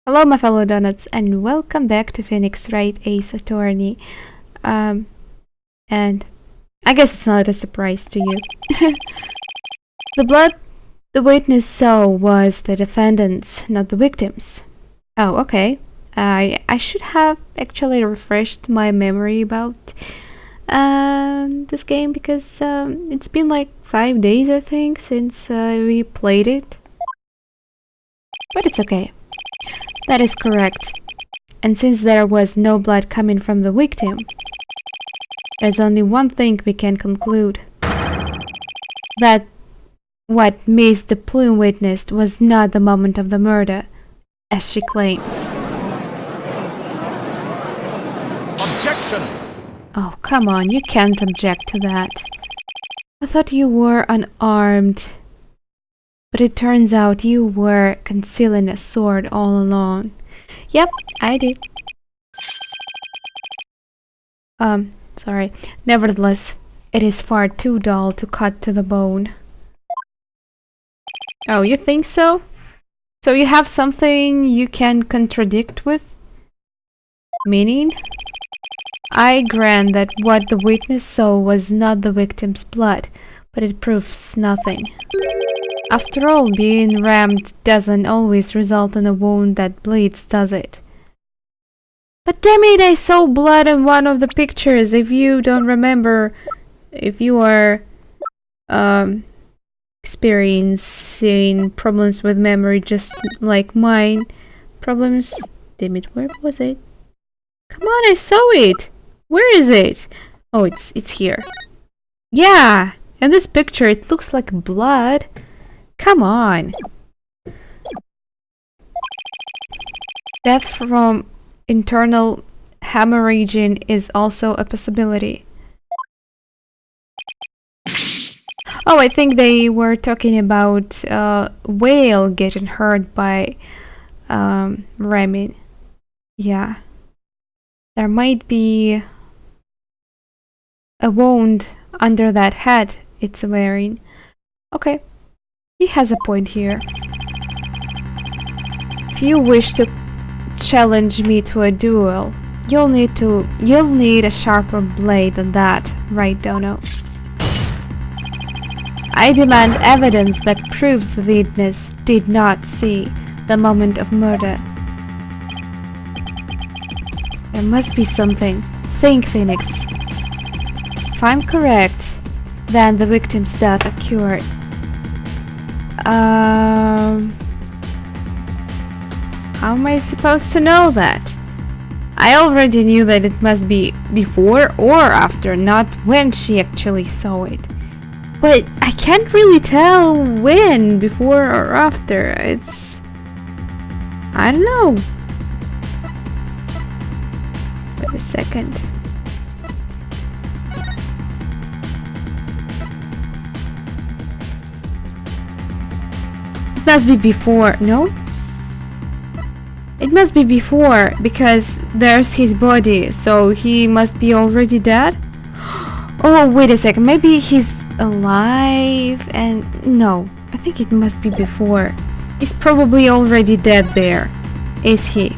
Hello, my fellow donuts, and welcome back to Phoenix Wright Ace Attorney. Um, and I guess it's not a surprise to you. The blood the witness saw was the defendants, not the victims. Oh, okay. I should have actually refreshed my memory about this game because it's been like 5 days, I think, since we played it. But it's okay. That is correct. And since there was no blood coming from the victim, there's only one thing we can conclude. That what Miss de Plume witnessed was not the moment of the murder, as she claims. Objection! Oh, come on, you can't object to that. I thought you were unarmed. But it turns out you were concealing a sword all along. Yep, I did. Sorry. Nevertheless, it is far too dull to cut to the bone. Oh, you think so? So you have something you can contradict with? Meaning? I grant that what the witness saw was not the victim's blood, but it proves nothing. After all, being rammed doesn't always result in a wound that bleeds, does it? But damn it, I saw blood in one of the pictures. If you don't remember, if you are experiencing problems with memory just like mine, problems... Damn it, where was it? Come on, I saw it! Where is it? Oh, it's here. Yeah! In this picture, it looks like blood. Come on! Death from internal hemorrhaging is also a possibility. Oh, I think they were talking about whale getting hurt by ramming. Yeah. There might be a wound under that hat it's wearing. Okay. He has a point here. If you wish to challenge me to a duel, you'll need a sharper blade than that, right, Dono? I demand evidence that proves the witness did not see the moment of murder. There must be something. Think, Phoenix. If I'm correct, then the victim's death occurred. How am I supposed to know that? I already knew that it must be before or after, not when she actually saw it. But I can't really tell when, before or after. It's... I don't know. Wait a second. It must be before, no? It must be before, because there's his body, so he must be already dead? Oh, wait a second, maybe he's alive and... No, I think it must be before. He's probably already dead there. Is he?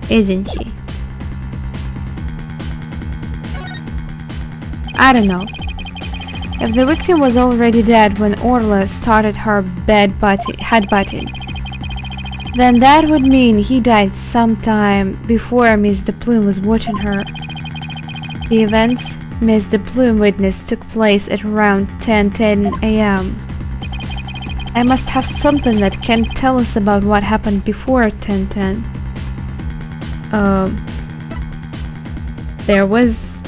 Isn't he? I don't know. If the victim was already dead when Orla started her headbutting, then that would mean he died sometime before Miss de Plume was watching her. The events Miss de Plume witnessed took place at around 10:10 a.m. I must have something that can tell us about what happened before 10:10. There was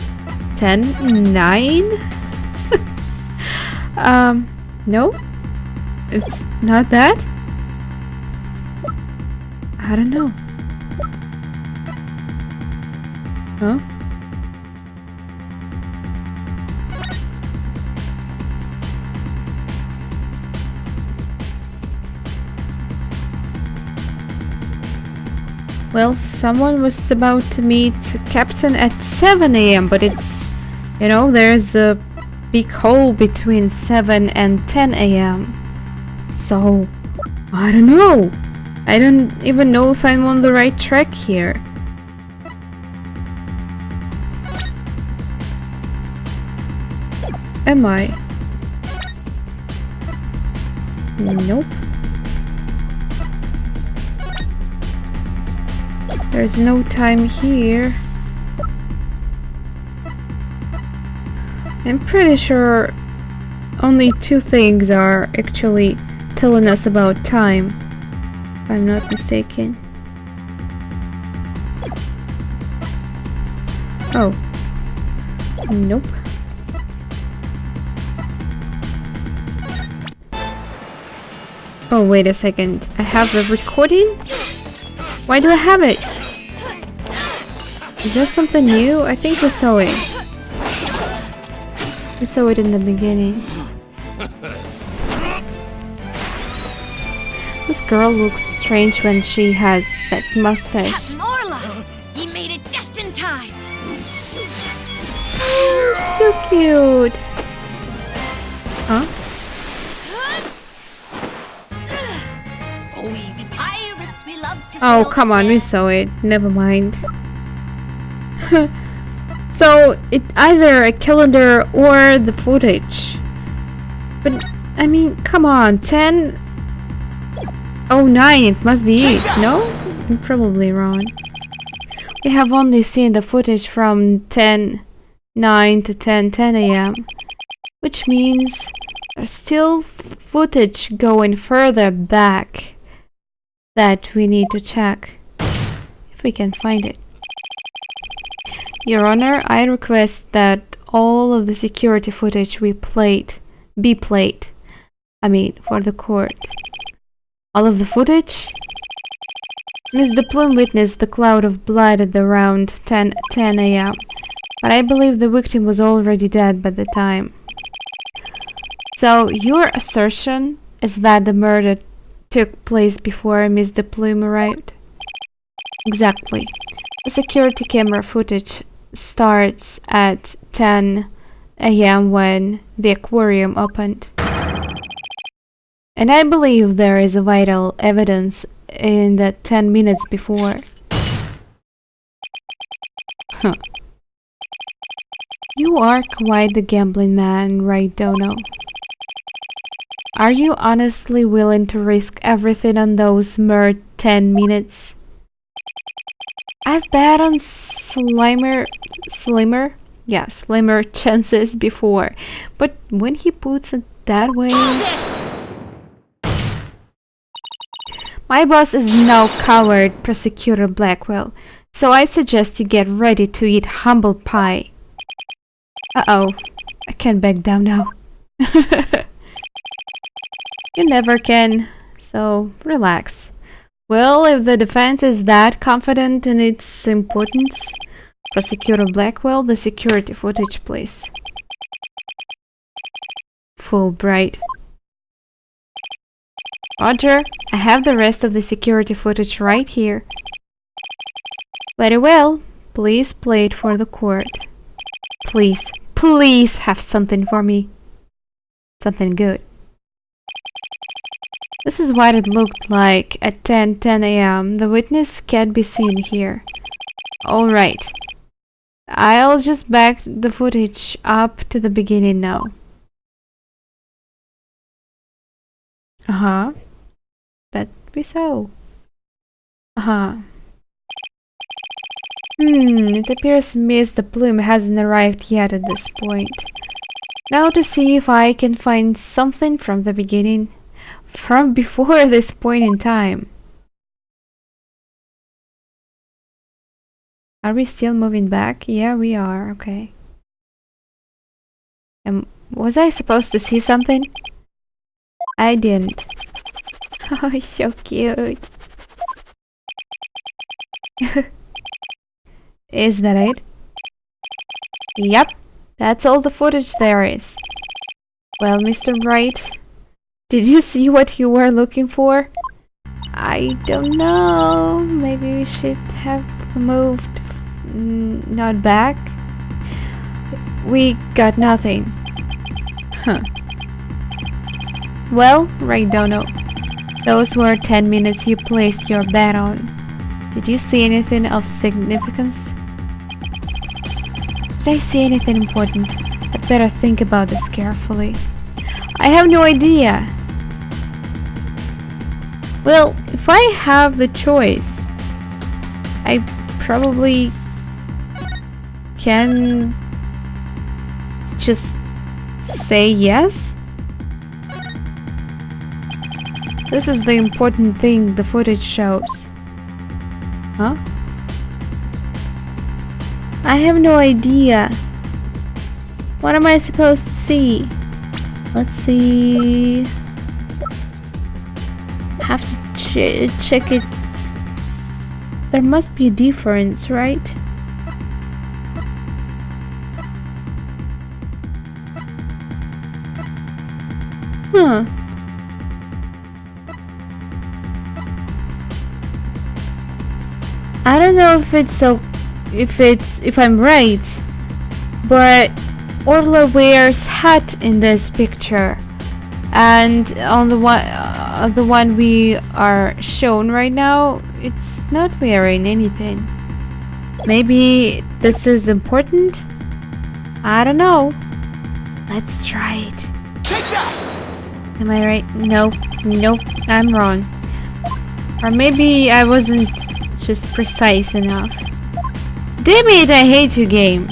10:09? No? It's not that? I don't know. Huh? Well, someone was about to meet Captain at 7 a.m., but it's... You know, there's a big hole between 7 and 10 a.m. So, I don't know. I don't even know if I'm on the right track here. Am I? Nope. There's no time here. I'm pretty sure only two things are actually telling us about time, if I'm not mistaken. Oh. Nope. Oh, wait a second. I have a recording? Why do I have it? Is that something new? I think we saw it. We saw it in the beginning. This girl looks strange when she has that mustache. Captain Orla! He made it just in time! So cute! Huh? We be pirates, we love to Oh, sail come the on, we sea. saw it. Never mind. So, it either a calendar or the footage. But, I mean, come on, 10:09, it must be it, no? I'm probably wrong. We have only seen the footage from 10:09 to 10:10 a.m. Which means there's still footage going further back that we need to check, if we can find it. Your Honor, I request that all of the security footage be played. For the court. All of the footage? Miss De Plume witnessed the cloud of blood at around 10:10 a.m. But I believe the victim was already dead by the time. So your assertion is that the murder took place before Miss De Plume arrived? Exactly. The security camera footage starts at 10 a.m. when the aquarium opened. And I believe there is a vital evidence in the 10 minutes before. Huh. You are quite the gambling man, right, Dono? Are you honestly willing to risk everything on those mere 10 minutes? I've bet on slimmer chances before, but when he puts it that way... My boss is no coward, Prosecutor Blackwell, so I suggest you get ready to eat humble pie. Uh-oh, I can't back down now. You never can, so relax. Well, if the defense is that confident in its importance, Prosecutor Blackwell, the security footage, please. Fulbright. Roger, I have the rest of the security footage right here. Very well. Please play it for the court. Please have something for me. Something good. This is what it looked like at 10:10 a.m. The witness can't be seen here. Alright. I'll just back the footage up to the beginning now. Uh-huh. That be so. Uh-huh. It appears Miss De Plume hasn't arrived yet at this point. Now to see if I can find something from the beginning. From before this point in time. Are we still moving back? Yeah, we are. Okay. Was I supposed to see something? I didn't. Oh, so cute. Is that it? Yep, that's all the footage there is. Well, Mr. Wright, did you see what you were looking for? I don't know. Maybe we should have moved not back. We got nothing. Huh. Well, right, Dono. Those were 10 minutes you placed your bet on. Did you see anything of significance? Did I see anything important? I'd better think about this carefully. I have no idea. Well, if I have the choice, I probably can just say yes. This is the important thing the footage shows. Huh? I have no idea. What am I supposed to see? Let's see. Have to check it. There must be a difference, right? Huh. I don't know if I'm right, but Orla wears hat in this picture, and on the one we are shown right now, it's not wearing anything. Maybe this is important? I don't know. Let's try it. Take that! Am I right? No, nope, I'm wrong. Or maybe I wasn't just precise enough. Damn it, I hate you, game.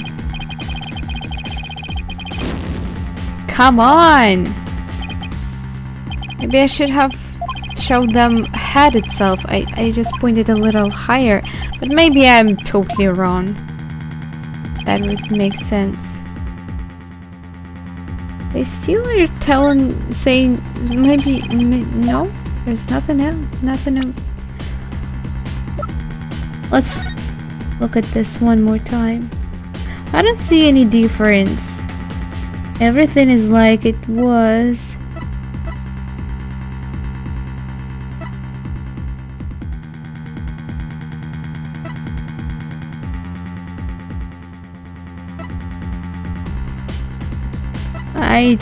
Come on! Maybe I should have showed them head itself. I just pointed a little higher, but maybe I'm totally wrong. That would make sense. I see what you're saying. Maybe no. There's nothing else. Nothing else. Let's look at this one more time. I don't see any difference. Everything is like it was. I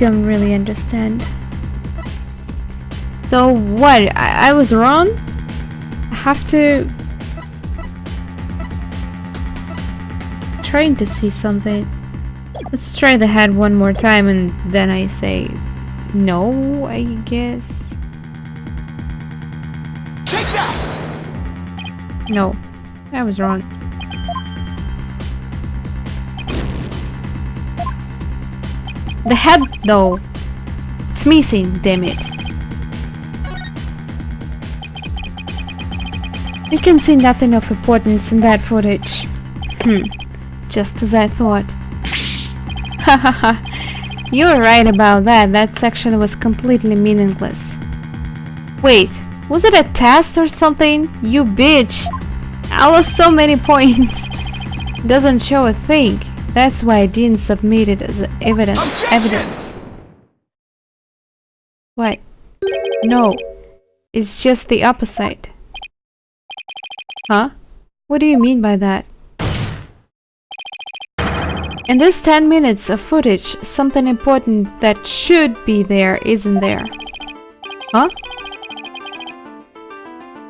don't really understand. So what? I was wrong? I have to... Trying to see something. Let's try the head one more time and then I say no, I guess. Take that! No, I was wrong. The head, though, it's missing, damn it. You can see nothing of importance in that footage. Just as I thought. Hahaha, you were right about that. That section was completely meaningless. Wait, was it a test or something? You bitch! I lost so many points. Doesn't show a thing. That's why I didn't submit it as evidence. What? No. It's just the opposite. Huh? What do you mean by that? In this 10 minutes of footage, something important that should be there isn't there. Huh?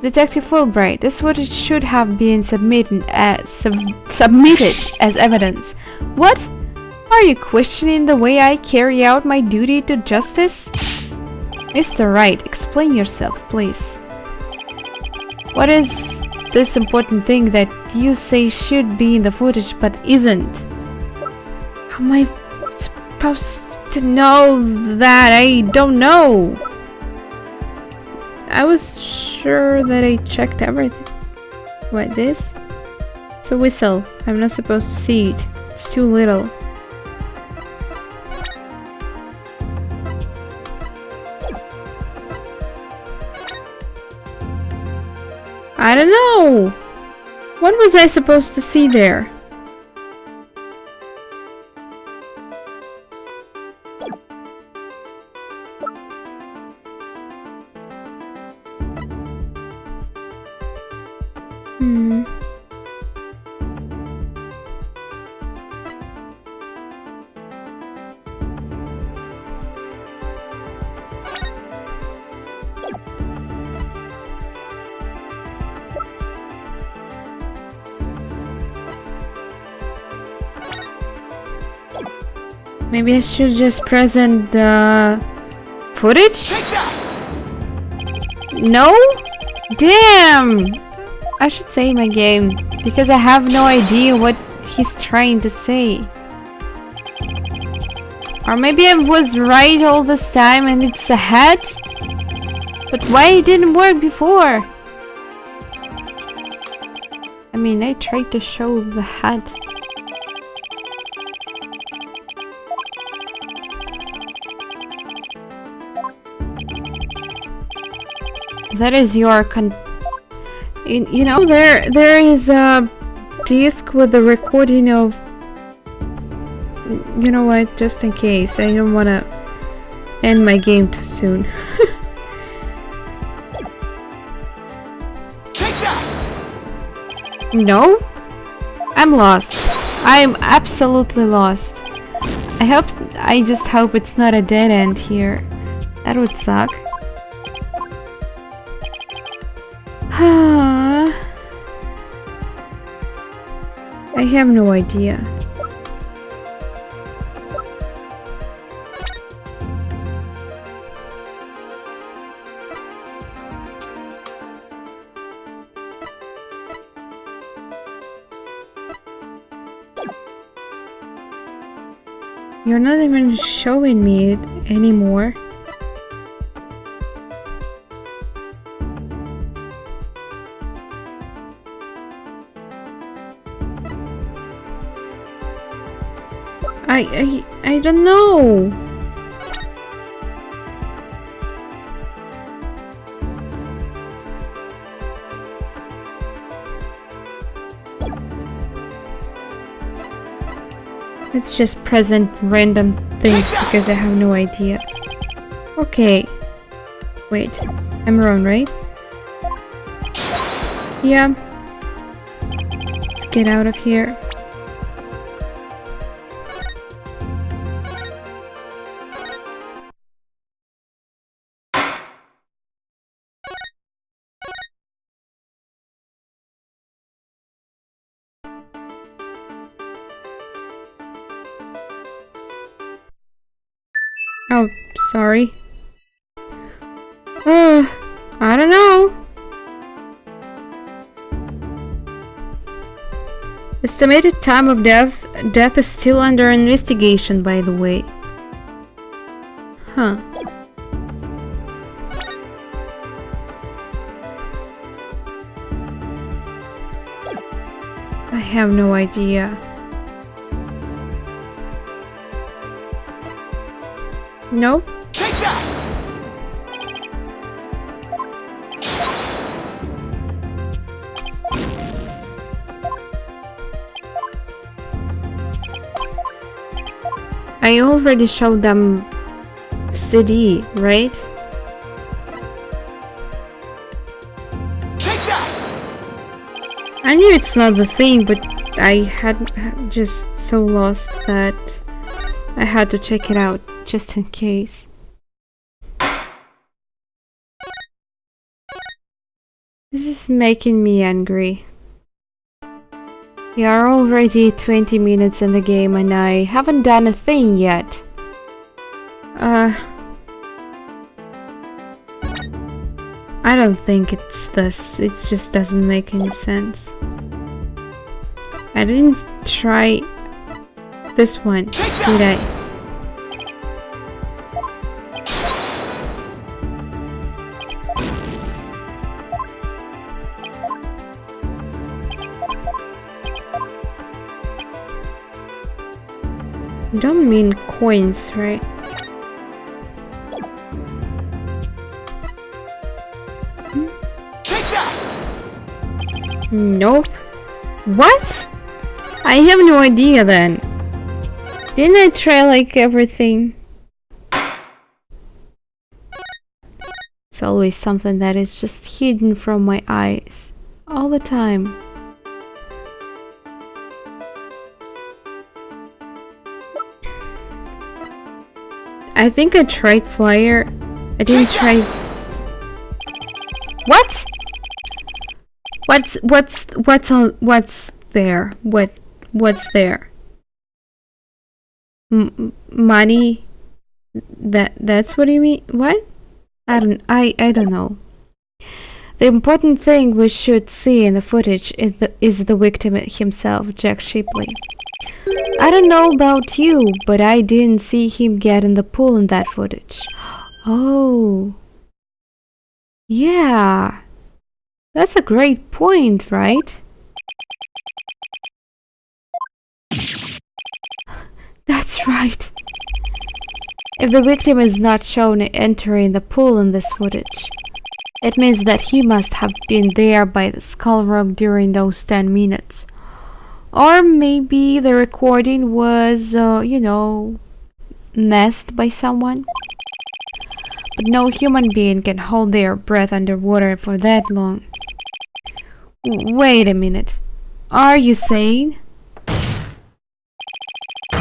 Detective Fulbright, this footage should have been submitted as evidence. What? Are you questioning the way I carry out my duty to justice? Mr. Wright, explain yourself, please. What is this important thing that you say should be in the footage but isn't? How am I supposed to know that? I don't know. I was sure that I checked everything. What, this? It's a whistle. I'm not supposed to see it. It's too little. I don't know. What was I supposed to see there? Maybe I should just present the footage? Take that! No? Damn! I should save my game because I have no idea what he's trying to say. Or maybe I was right all this time and it's a hat? But why it didn't work before? I mean, I tried to show the hat. That is your you know, there is a disc with the recording of. You know what? Just in case, I don't want to end my game too soon. Take that! No, I'm lost. I'm absolutely lost. I just hope it's not a dead end here. That would suck. I have no idea. You're not even showing me it anymore. I don't know. Let's just present random things because I have no idea. Okay. Wait. I'm wrong, right? Yeah. Let's get out of here. Oh, sorry. I don't know. Estimated time of death is still under investigation, by the way. Huh. I have no idea. Nope. Take that! I already showed them CD, right? Take that! I knew it's not the thing, but I had just so lost that I had to check it out just in case. This is making me angry. We are already 20 minutes in the game and I haven't done a thing yet. I don't think it's this. It just doesn't make any sense. I didn't try this one, did I? You don't mean coins, right? Take that! Nope. What? I have no idea then. Didn't I try like everything? It's always something that is just hidden from my eyes. All the time. I think I tried flyer. I didn't try. What? What's there? What's there? Money? That's what you mean? What? I don't know. The important thing we should see in the footage is the victim himself, Jack Shipley. I don't know about you, but I didn't see him get in the pool in that footage. Oh. Yeah. That's a great point, right? That's right. If the victim is not shown entering the pool in this footage, it means that he must have been there by the skull rock during those 10 minutes. Or maybe the recording was, messed by someone. But no human being can hold their breath underwater for that long. Wait a minute. Are you saying?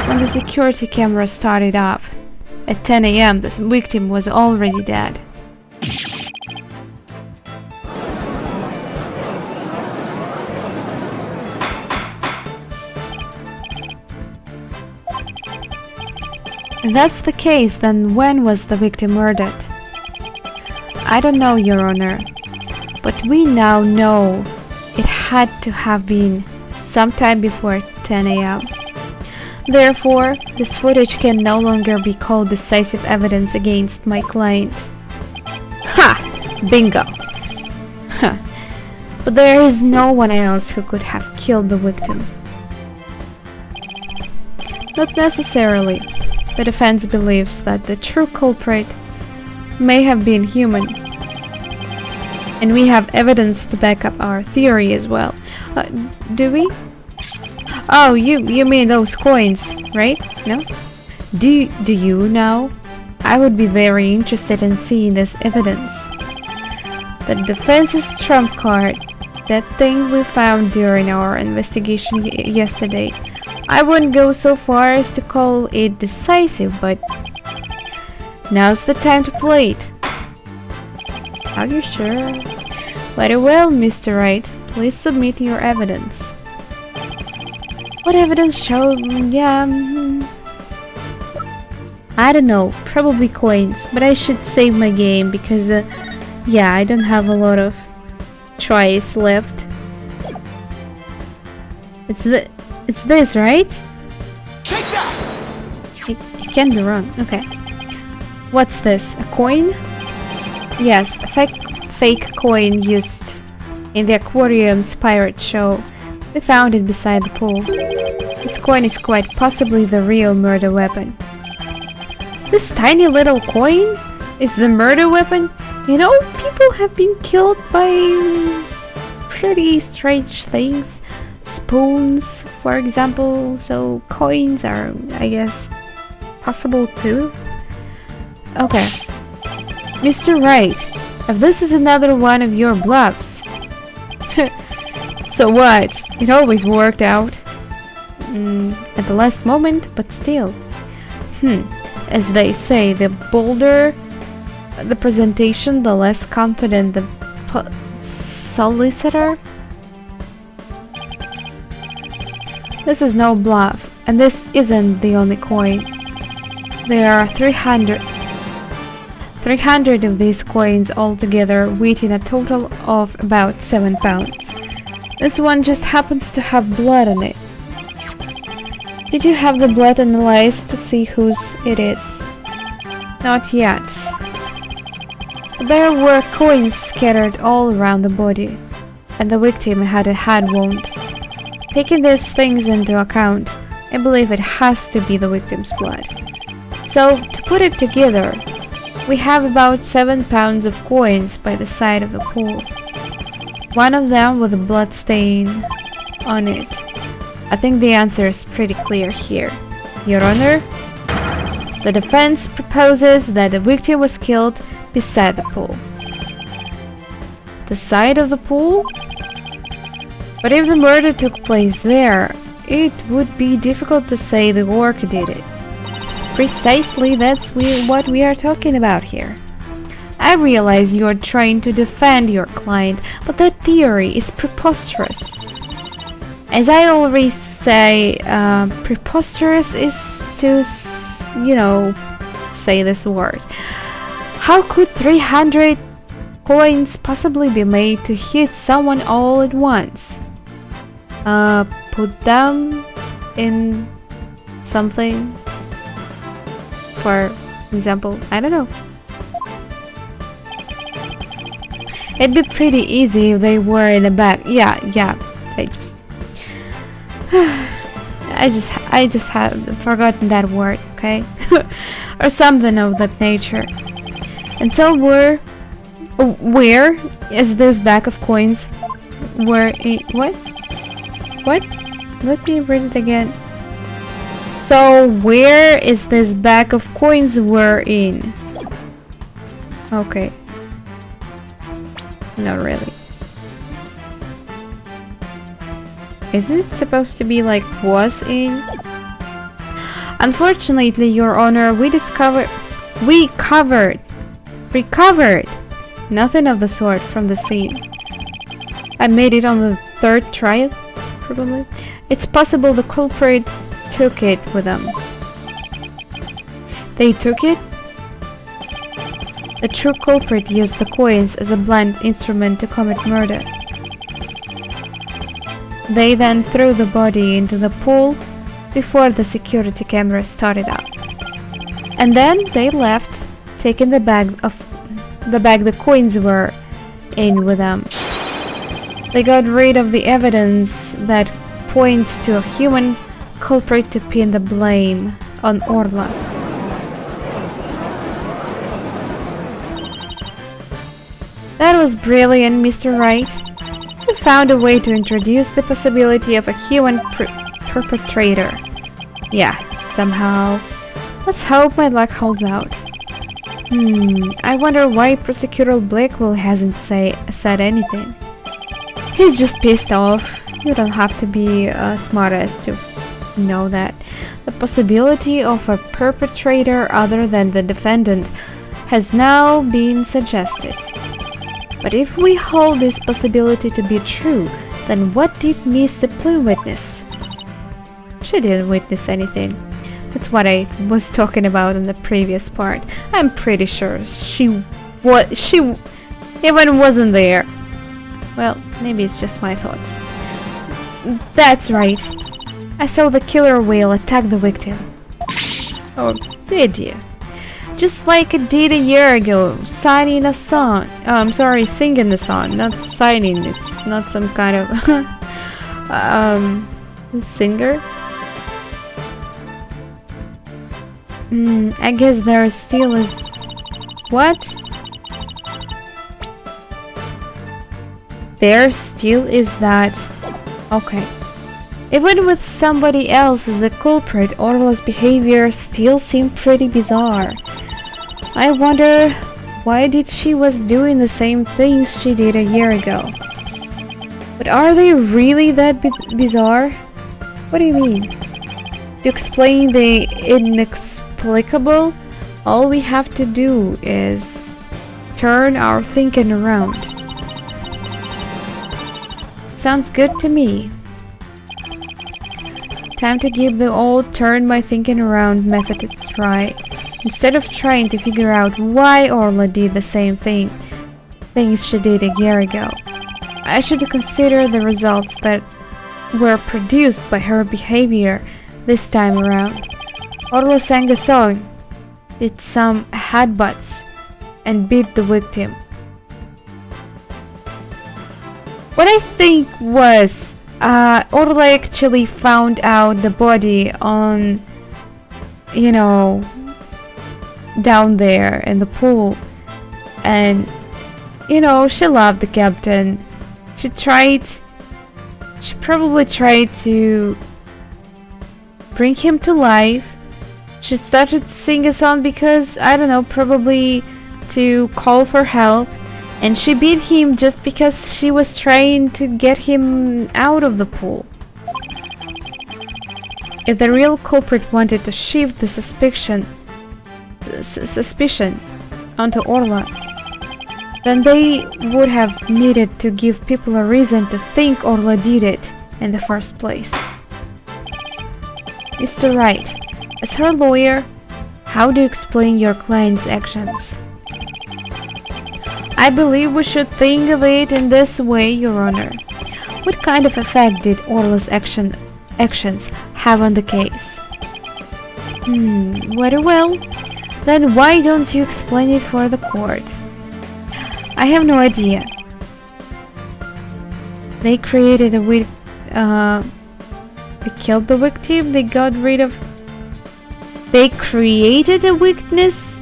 When the security camera started up, at 10 a.m. the victim was already dead. If that's the case, then when was the victim murdered? I don't know, Your Honor, but we now know it had to have been sometime before 10 a.m. Therefore, this footage can no longer be called decisive evidence against my client. Ha! Bingo! Huh. But there is no one else who could have killed the victim. Not necessarily. The defense believes that the true culprit may have been human. And we have evidence to back up our theory as well. Do we? Oh, you mean those coins, right? No? Do you know? I would be very interested in seeing this evidence. The defense's trump card, that thing we found during our investigation yesterday. I wouldn't go so far as to call it decisive, but now's the time to play it. Are you sure? Very well, Mr. Wright. Please submit your evidence. What evidence showed? I don't know. Probably coins, but I should save my game because, I don't have a lot of tries left. It's this, right? Take that! It can be wrong. Okay. What's this? A coin? Yes, a fake coin used in the aquarium's pirate show. We found it beside the pool. This coin is quite possibly the real murder weapon. This tiny little coin is the murder weapon? You know, people have been killed by pretty strange things. Spoons, for example, so coins are, I guess, possible too. Okay. Mr. Wright, if this is another one of your bluffs. So what? It always worked out. At the last moment, but still. As they say, the bolder the presentation, the less confident the solicitor. This is no bluff, and this isn't the only coin. There are 300 of these coins altogether, weighing a total of about 7 pounds. This one just happens to have blood on it. Did you have the blood analyzed to see whose it is? Not yet. There were coins scattered all around the body, and the victim had a head wound. Taking these things into account, I believe it has to be the victim's blood. So, to put it together, we have about 7 pounds of coins by the side of the pool. One of them with a blood stain on it. I think the answer is pretty clear here. Your Honor, the defense proposes that the victim was killed beside the pool. The side of the pool? But if the murder took place there, it would be difficult to say the worker did it. Precisely, that's what we are talking about here. I realize you are trying to defend your client, but that theory is preposterous. As I always say, preposterous is to, say this word. How could 300 coins possibly be made to hit someone all at once? Put them in something. For example, I don't know. It'd be pretty easy if they were in the back. Yeah. I just had forgotten that word, okay? Or something of that nature. And so where is this bag of coins? What? Let me read it again. So where is this bag of coins we're in? Okay. Not really. Isn't it supposed to be like was in? Unfortunately, Your Honor, we recovered nothing of the sort from the scene. I made it on the third try, probably. It's possible the culprit took it with them. They took it? The true culprit used the coins as a blunt instrument to commit murder. They then threw the body into the pool before the security cameras started up. And then they left, taking the bag the coins were in with them. They got rid of the evidence that points to a human culprit to pin the blame on Orla. That was brilliant, Mr. Wright. You found a way to introduce the possibility of a human perpetrator. Yeah, somehow. Let's hope my luck holds out. I wonder why Prosecutor Blackwell hasn't said anything. He's just pissed off. You don't have to be a smartass to know that. The possibility of a perpetrator other than the defendant has now been suggested. But if we hold this possibility to be true, then what did Miss the Plume witness? She didn't witness anything. That's what I was talking about in the previous part. I'm pretty sure she even wasn't there. Well, maybe it's just my thoughts. That's right. I saw the killer whale attack the victim. Oh, did you? Just like it did a year ago, singing a song. Singing the song, not signing. It's not some kind of singer. I guess there still is. What? There still is that. Okay. Even with somebody else as the culprit, Orla's behavior still seemed pretty bizarre. I wonder why did she was doing the same things she did a year ago. But are they really that bizarre? What do you mean? To explain the inexplicable, all we have to do is turn our thinking around. Sounds good to me. Time to give the old turn my thinking around method a try. Instead of trying to figure out why Orla did the same things she did a year ago, I should consider the results that were produced by her behavior this time around. Orla sang a song, did some headbutts, and beat the victim. What I think was Orla actually found out the body on, down there in the pool, and she loved the captain. She probably tried to bring him to life. She started singing a song because, I don't know, probably to call for help, and she beat him just because she was trying to get him out of the pool. If the real culprit wanted to shift the suspicion onto Orla, then they would have needed to give people a reason to think Orla did it in the first place. Mr. Wright, As her lawyer, how do you explain your client's actions? I believe we should think of it in this way, Your Honor. What kind of effect did Orla's actions have on the case? Very well. Then why don't you explain it for the court? I have no idea. They created a they killed the victim, they got rid of... They created a witness?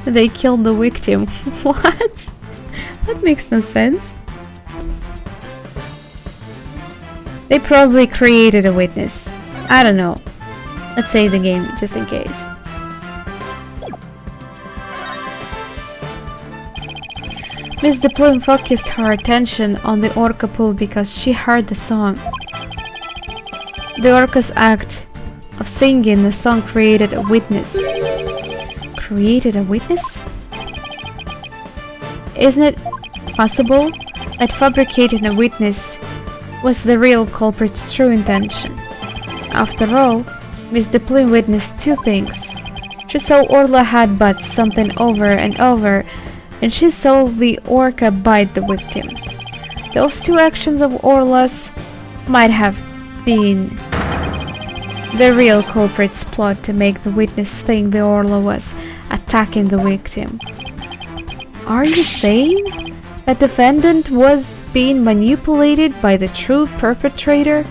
They killed the victim. What? That makes no sense. They probably created a witness. I don't know. Let's save the game, just in case. Miss De Plume focused her attention on the orca pool because she heard the song. The orca's act of singing the song created a witness. Created a witness? Isn't it possible that fabricating a witness was the real culprit's true intention? After all, Miss De Plume witnessed two things. She saw Orla headbutt something over and over, and she saw the orca bite the victim. Those two actions of Orla's might have been the real culprit's plot to make the witness think the Orla was attacking the victim. Are you saying that the defendant was being manipulated by the true perpetrator?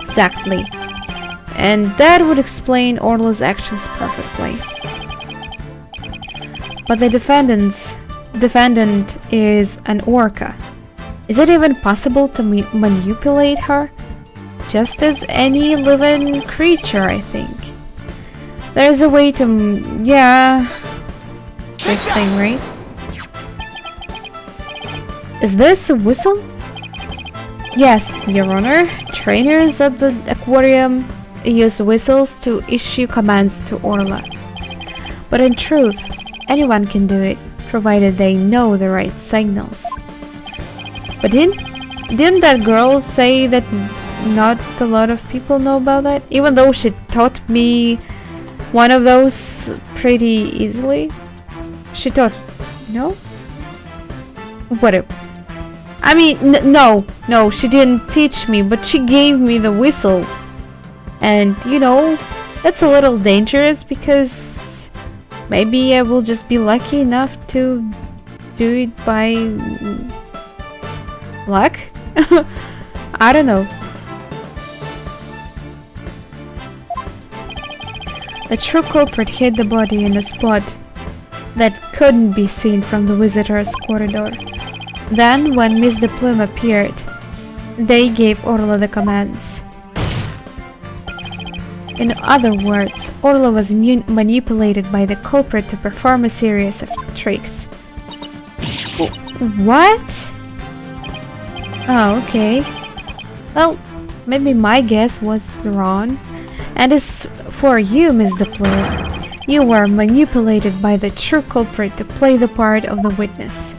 Exactly. And that would explain Orla's actions perfectly. But the defendant is an orca. Is it even possible to manipulate her? Just as any living creature, I think. There's a way to... yeah... this thing, right? Is this a whistle? Yes, Your Honor. Trainers at the aquarium use whistles to issue commands to Orla. But in truth, anyone can do it, provided they know the right signals. But didn't that girl say that not a lot of people know about that? Even though she taught me one of those pretty easily. She taught... no? Whatever. I mean, no, she didn't teach me, but she gave me the whistle. And, you know, that's a little dangerous because maybe I will just be lucky enough to do it by luck? I don't know. The true culprit hid the body in a spot that couldn't be seen from the visitors' corridor. Then, when Miss De Plume appeared, they gave Orla the commands. In other words, Orla was manipulated by the culprit to perform a series of tricks. What? Oh, okay. Well, maybe my guess was wrong. And as for you, Miss De Plume, you were manipulated by the true culprit to play the part of the witness.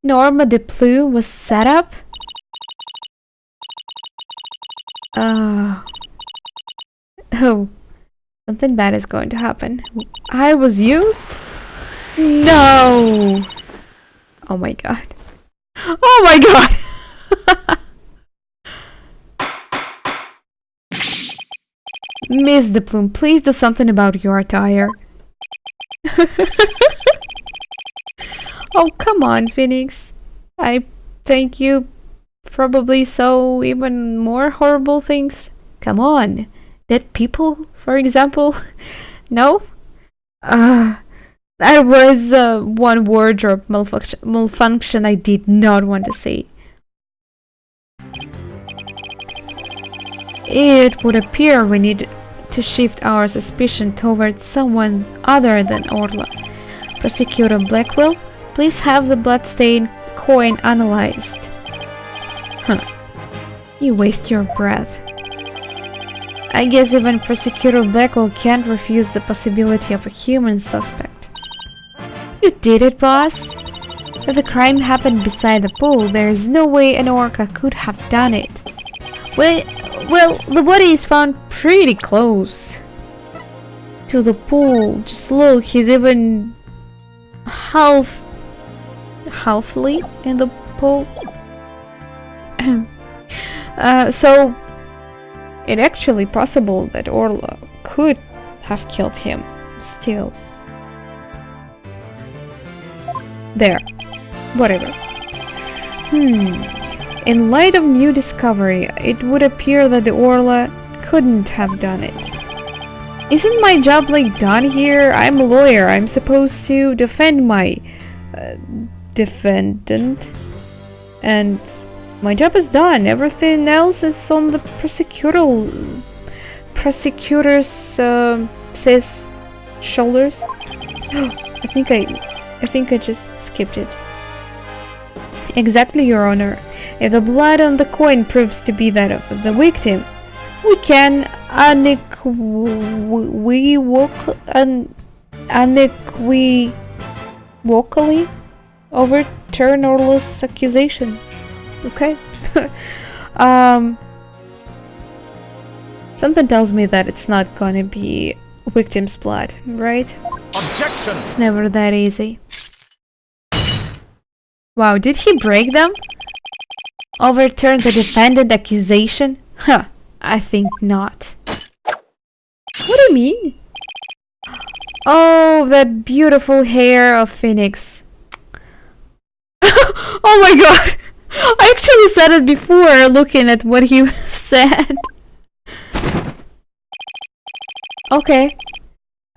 Norma De Plume was set up? Oh, something bad is going to happen. I was used? No! Oh my god. Oh my god! Miss De Plume, please do something about your attire. Oh, come on, Phoenix. I think you probably saw even more horrible things. Come on. Dead people, for example? No? That was one wardrobe malfunction I did not want to see. It would appear we need to shift our suspicion towards someone other than Orla. Prosecutor Blackwell, please have the bloodstained coin analyzed. Huh. You waste your breath. I guess even Prosecutor Blackwell can't refuse the possibility of a human suspect. You did it, boss? If the crime happened beside the pool, there is no way an orca could have done it. Well, the body is found pretty close to the pool. Just look, he's even halfly in the pool. So it's actually possible that Orla could have killed him still. There. Whatever. In light of new discovery, it would appear that the Orla couldn't have done it. Isn't my job like done here? I'm a lawyer. I'm supposed to defend my defendant. And my job is done. Everything else is on the prosecutor's says shoulders. I think I just skipped it. Exactly, Your Honor. If the blood on the coin proves to be that of the victim, we can unequivocally overturn Orla's accusation. Okay. Something tells me that it's not gonna be victim's blood, right? Objection! It's never that easy. Wow, did he break them? Overturn the defendant accusation? Huh, I think not. What do you mean? Oh, that beautiful hair of Phoenix. Oh my god! I actually said it before looking at what he said. Okay.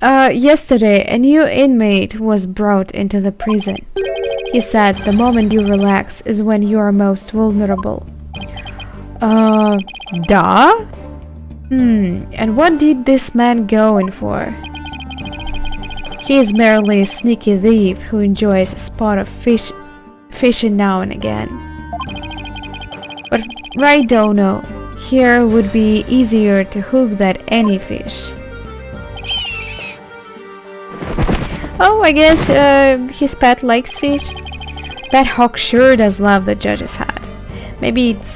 Yesterday, a new inmate was brought into the prison. He said the moment you relax is when you are most vulnerable. Duh? And what did this man go in for? He is merely a sneaky thief who enjoys a spot of fishing now and again. But Wright don't know. Here would be easier to hook than any fish. Oh, I guess his pet likes fish. That hawk sure does love the judge's hat. Maybe it's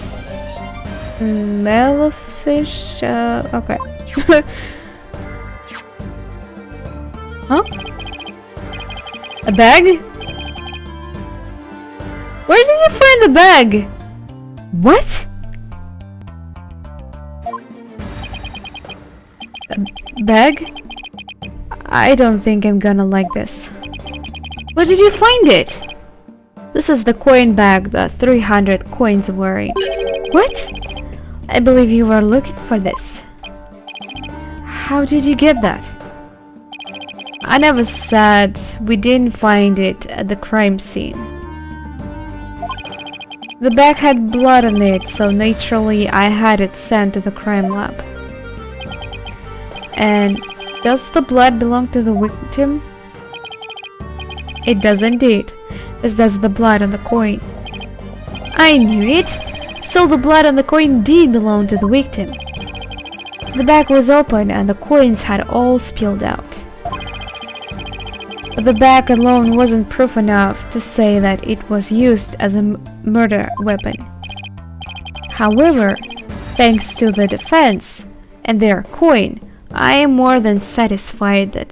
smell of fish. Okay. Huh? A bag? Where did you find the bag? What? A bag? I don't think I'm gonna like this. Where did you find it? This is the coin bag that 300 coins were in. What? I believe you were looking for this. How did you get that? I never said we didn't find it at the crime scene. The bag had blood on it, so naturally I had it sent to the crime lab. And does the blood belong to the victim? It does indeed, as does the blood on the coin. I knew it! So the blood on the coin did belong to the victim. The bag was open and the coins had all spilled out. But the bag alone wasn't proof enough to say that it was used as a murder weapon. However, thanks to the defense and their coin, I am more than satisfied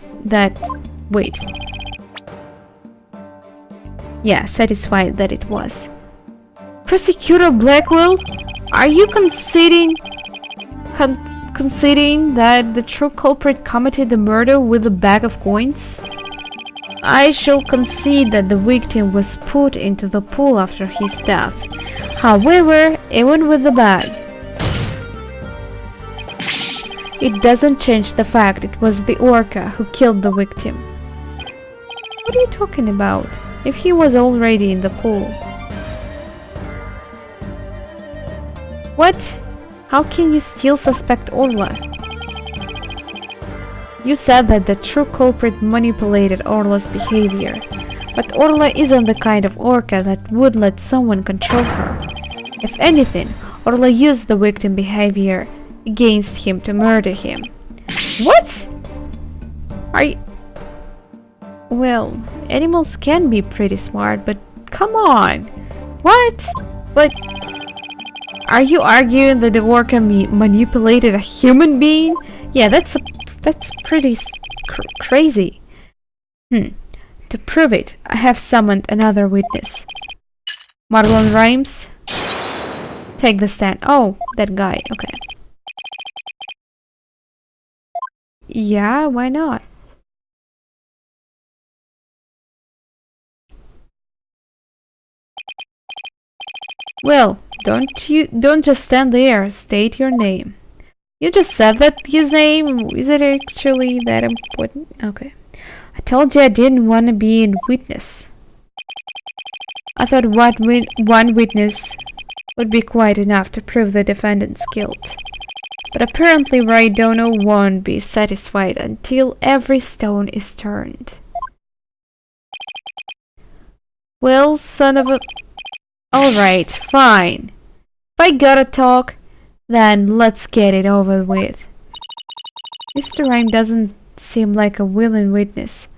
satisfied that it was. Prosecutor Blackwell, are you conceding that the true culprit committed the murder with a bag of coins? I shall concede that the victim was put into the pool after his death. However, even with the bag, it doesn't change the fact it was the orca who killed the victim. What are you talking about? If he was already in the pool. What? How can you still suspect Orla? You said that the true culprit manipulated Orla's behavior, but Orla isn't the kind of orca that would let someone control her. If anything, Orla used the victim behavior against him to murder him. What? Well, animals can be pretty smart, but come on. What? But are you arguing that the orca manipulated a human being? Yeah, that's pretty crazy. To prove it, I have summoned another witness. Marlon Rhymes, take the stand. Oh, that guy. Okay. Yeah, why not? Well, don't just stand there. State your name. You just said that his name. Is it actually that important? Okay. I told you I didn't want to be a witness. I thought one witness would be quite enough to prove the defendant's guilt. But apparently Wright won't be satisfied until every stone is turned. Well, son of a... Alright, fine. If I gotta talk, then let's get it over with. Mr. Rhyme doesn't seem like a willing witness.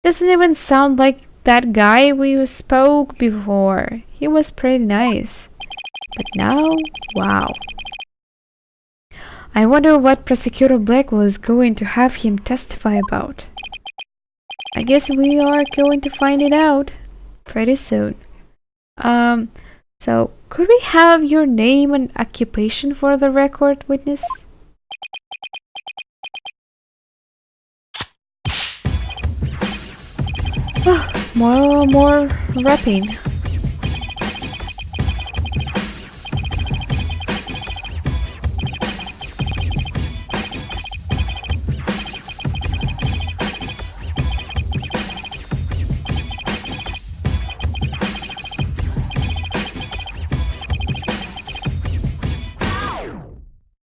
Doesn't even sound like that guy we spoke before. He was pretty nice. But now, wow. I wonder what Prosecutor Blackwell is going to have him testify about. I guess we are going to find it out pretty soon. So could we have your name and occupation for the record, witness? More rapping.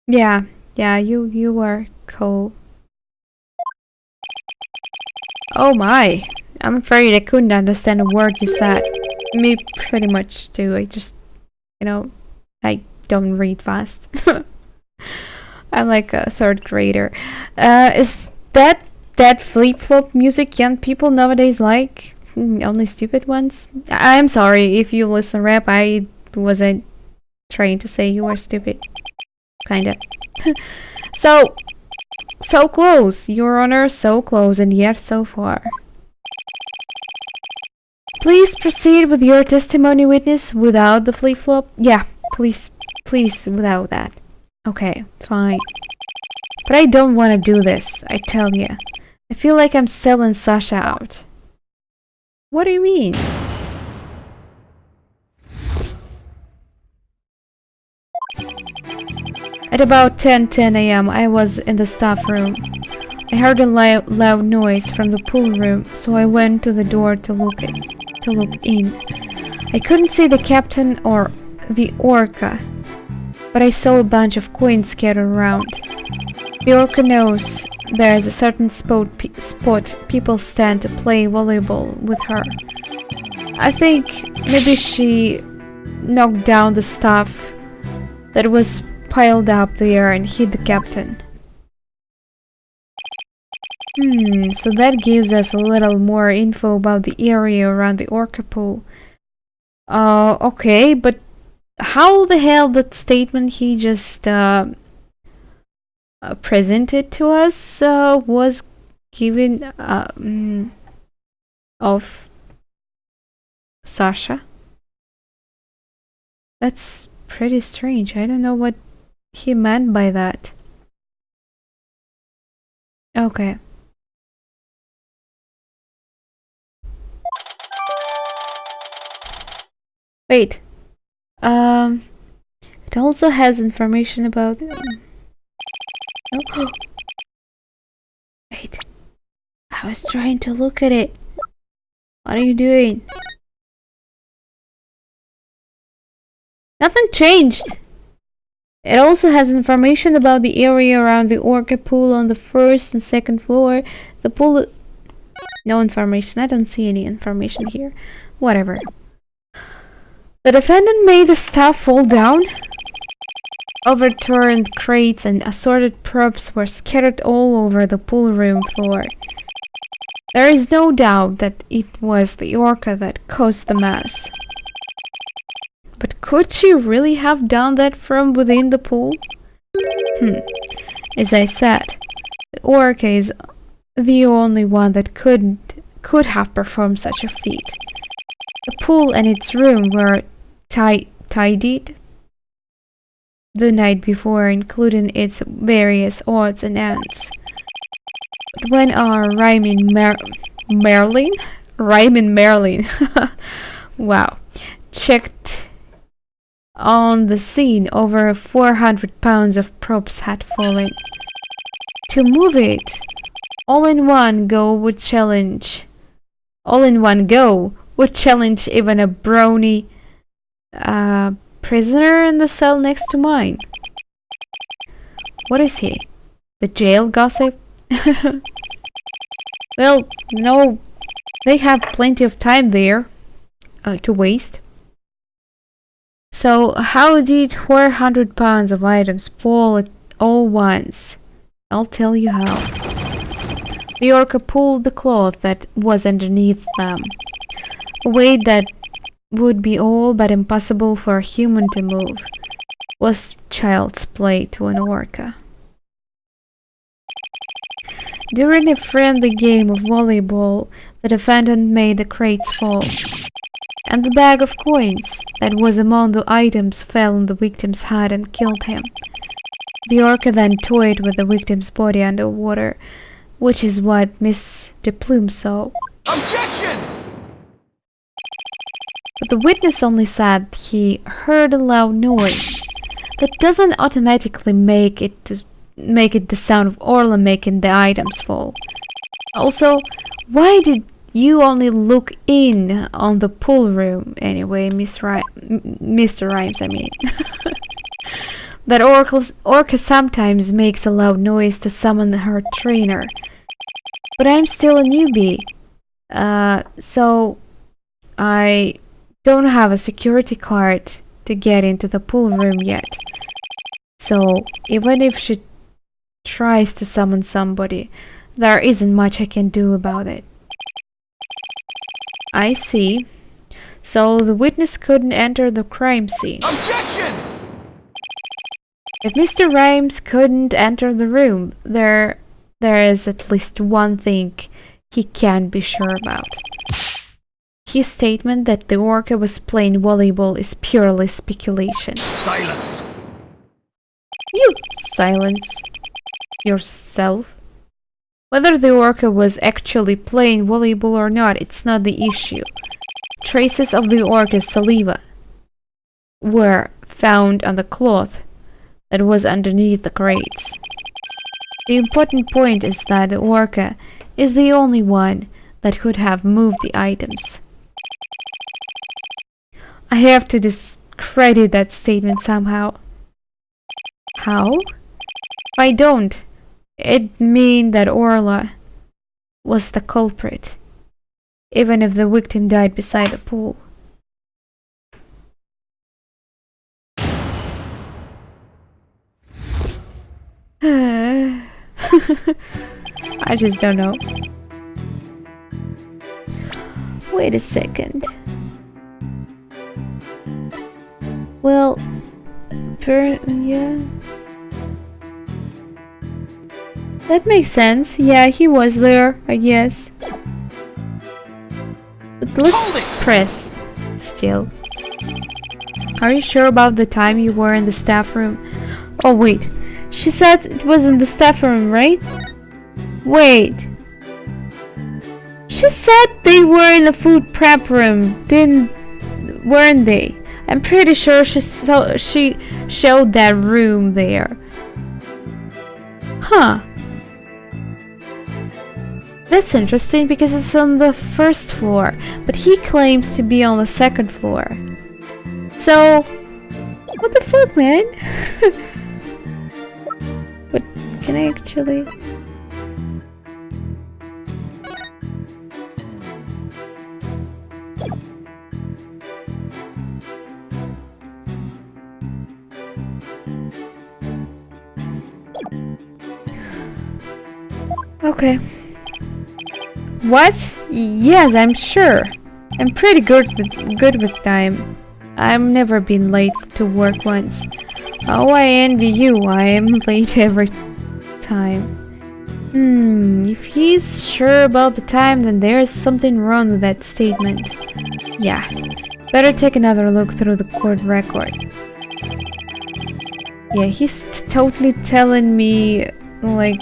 Yeah, you were cool. Oh my, I'm afraid I couldn't understand a word you said. Me pretty much too. I just, I don't read fast. I'm like a third grader. Is that flip-flop music young people nowadays like? Only stupid ones? I'm sorry if you listen rap. I wasn't trying to say you were stupid. Kinda. So close, Your Honor, so close, and yet so far. Please proceed with your testimony, witness, without the flip-flop. Yeah, please, without that. Okay, fine. But I don't want to do this, I tell you. I feel like I'm selling Sasha out. What do you mean? At about 10 a.m. I was in the staff room. I heard a loud noise from the pool room, so I went to the door to look in. I couldn't see the captain or the orca, but I saw a bunch of coins scattered around. The orca knows there's a certain spot people stand to play volleyball with her. I think maybe she knocked down the stuff that was piled up there and hit the captain. So that gives us a little more info about the area around the orca pool. Okay, but how the hell that statement he just presented to us was given of Sasha? That's pretty strange. I don't know what he meant by that. Okay. Wait. It also has information about... Oh. Wait. I was trying to look at it. What are you doing? Nothing changed. It also has information about the area around the orca pool on the first and second floor. The pool... No information. I don't see any information here. Whatever. The defendant made the stuff fall down. Overturned crates and assorted props were scattered all over the pool room floor. There is no doubt that it was the orca that caused the mess. But could she really have done that from within the pool? As I said, the orca is the only one that could have performed such a feat. The pool and its room were tidied the night before, including its various odds and ends. But when our rhyming Merlin, wow, checked on the scene, over 400 pounds of props had fallen. To move it all in one go would challenge even a brawny prisoner in the cell next to mine. What is he? The jail gossip? Well, no, they have plenty of time there to waste. So how did 400 pounds of items fall at all once? I'll tell you how. The orca pulled the cloth that was underneath them, a weight that would be all but impossible for a human to move. Was child's play to an orca. During a friendly game of volleyball, the defendant made the crates fall, and the bag of coins that was among the items fell on the victim's head and killed him. The orca then toyed with the victim's body underwater, which is what Miss de Plume saw. Objection! But the witness only said he heard a loud noise. That doesn't automatically make it the sound of Orla making the items fall. Also, why did you only look in on the pool room anyway, Mr. Rhymes, I mean? That orca sometimes makes a loud noise to summon her trainer. But I'm still a newbie. So I don't have a security card to get into the pool room yet. So even if she tries to summon somebody, there isn't much I can do about it. I see. So the witness couldn't enter the crime scene. Objection! If Mr. Rhymes couldn't enter the room, there is at least one thing he can be sure about. His statement that the orca was playing volleyball is purely speculation. Silence! You silence yourself. Whether the orca was actually playing volleyball or not, it's not the issue. Traces of the orca's saliva were found on the cloth that was underneath the crates. The important point is that the orca is the only one that could have moved the items. I have to discredit that statement somehow. How? If I don't, it'd mean that Orla was the culprit, even if the victim died beside the pool. I just don't know. Wait a second. Well, yeah. That makes sense. Yeah, he was there, I guess. But let's press still. Are you sure about the time you were in the staff room? Oh wait, she said it was in the staff room, right? Wait. She said they were in the food prep room, weren't they? I'm pretty sure she showed that room there. Huh. That's interesting because it's on the first floor, but he claims to be on the second floor. So, what the fuck, man? But can I actually... Okay. What? Yes, I'm sure. I'm pretty good with time. I've never been late to work once. Oh, I envy you. I am late every time. If he's sure about the time, then there's something wrong with that statement. Yeah, better take another look through the court record. Yeah, he's totally telling me, like,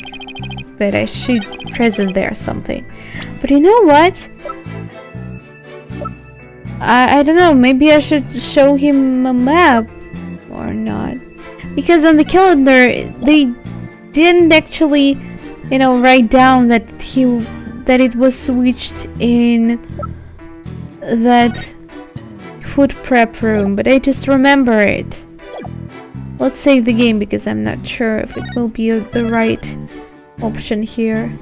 that I should present there something. But you know what? I don't know, maybe I should show him a map or not. Because on the calendar, they didn't actually, you know, write down that it was switched in that food prep room, but I just remember it. Let's save the game because I'm not sure if it will be the right option here.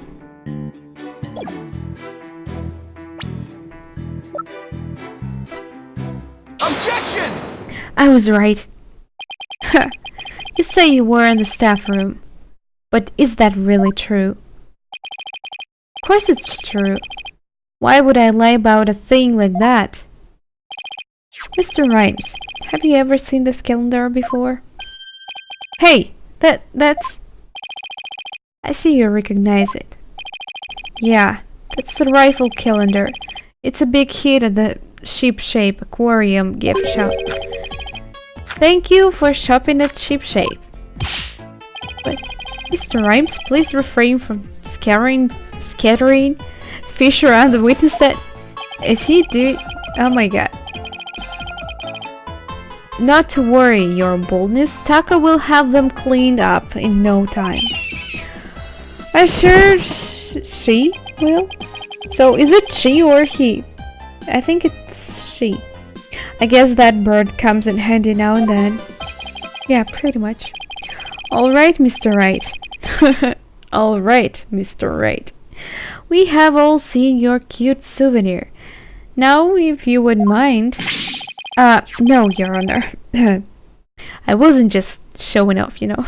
Objection! I was right. You say you were in the staff room, but is that really true? Of course it's true. Why would I lie about a thing like that? Mr. Rhymes, have you ever seen this calendar before? Hey, that's... I see you recognize it. Yeah, that's the rifle calendar. It's a big hit at the Ship Shape Aquarium gift shop. Thank you for shopping at Ship Shape. But, Mr. Rhymes, please refrain from scattering fish around the witness stand. Is he doing... Oh my god. Not to worry, your boldness. Taka will have them cleaned up in no time. I'm sure she will. So is it she or he? I think it's she. I guess that bird comes in handy now and then. Yeah, pretty much. Alright, Mr. Wright. Alright, Mr. Wright. We have all seen your cute souvenir. Now, if you would mind... no, Your Honor. I wasn't just showing off, you know.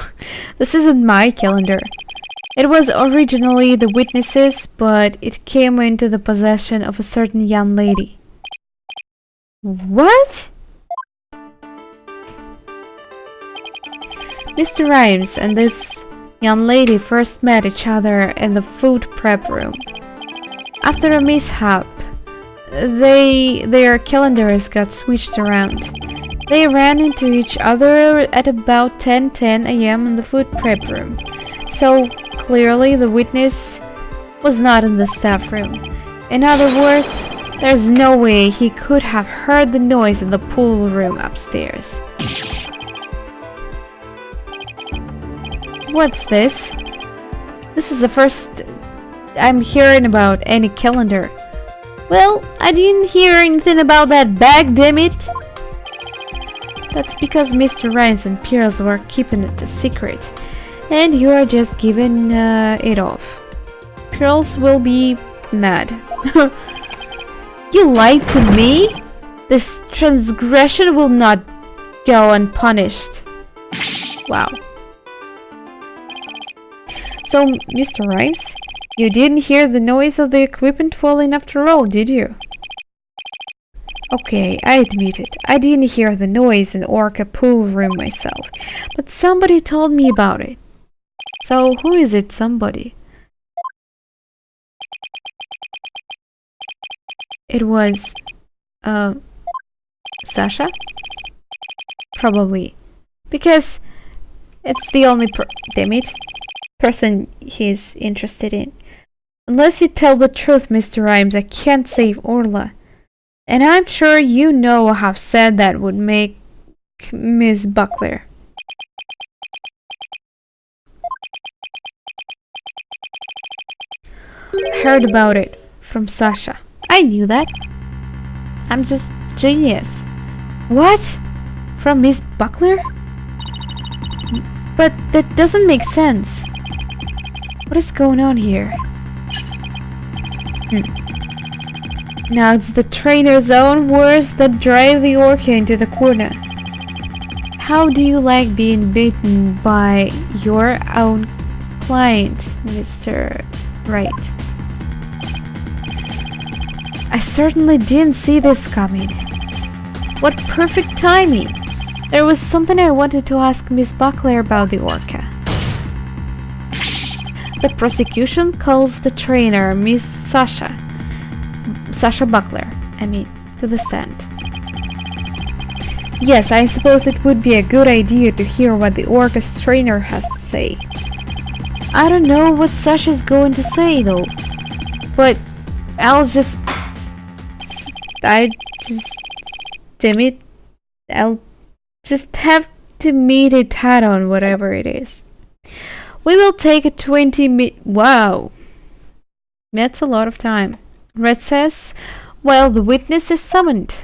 This isn't my calendar. It was originally the witness's, but it came into the possession of a certain young lady. What? Mr. Rhymes and this young lady first met each other in the food prep room. After a mishap, their calendars got switched around. They ran into each other at about 10:10 a.m. in the food prep room. So clearly the witness was not in the staff room. In other words, there's no way he could have heard the noise in the pool room upstairs. What's this? This is the first I'm hearing about any calendar. Well, I didn't hear anything about that bag, damn it! That's because Mr. Rhymes and Pierce were keeping it a secret, and you are just giving it off. Pierce will be mad. You lied to me? This transgression will not go unpunished. Wow. So, Mr. Rhymes, you didn't hear the noise of the equipment falling after all, did you? Okay, I admit it. I didn't hear the noise in the Orca pool room myself, but somebody told me about it. So, who is it, somebody? It was, Sasha? Probably. Because it's the only person he's interested in. Unless you tell the truth, Mr. Rhymes, I can't save Orla. And I'm sure you know how sad that would make Miss Buckler. I heard about it from Sasha. I knew that. I'm just genius. What? From Miss Buckler? But that doesn't make sense. What is going on here? Now it's the trainer's own words that drive the Orca into the corner. How do you like being beaten by your own client, Mr. Wright? I certainly didn't see this coming. What perfect timing! There was something I wanted to ask Miss Buckler about the orca. The prosecution calls the trainer, Miss Sasha Buckler, to the stand. Yes, I suppose it would be a good idea to hear what the orca's trainer has to say. I don't know what Sasha's going to say though, but I'll just have to meet it head on, whatever it is. We will take a 20-minute... Wow! That's a lot of time. Red says, well, the witness is summoned.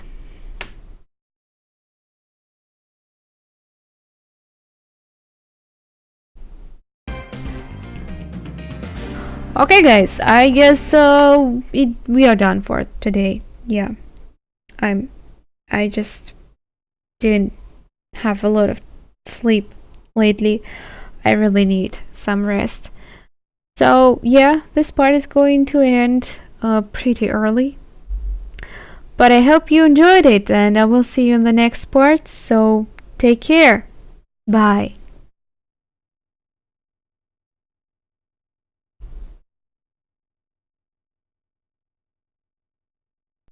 Okay guys, I guess we are done for today. Yeah. I just didn't have a lot of sleep lately. I really need some rest. So yeah, this part is going to end pretty early. But I hope you enjoyed it, and I will see you in the next part. So take care. Bye.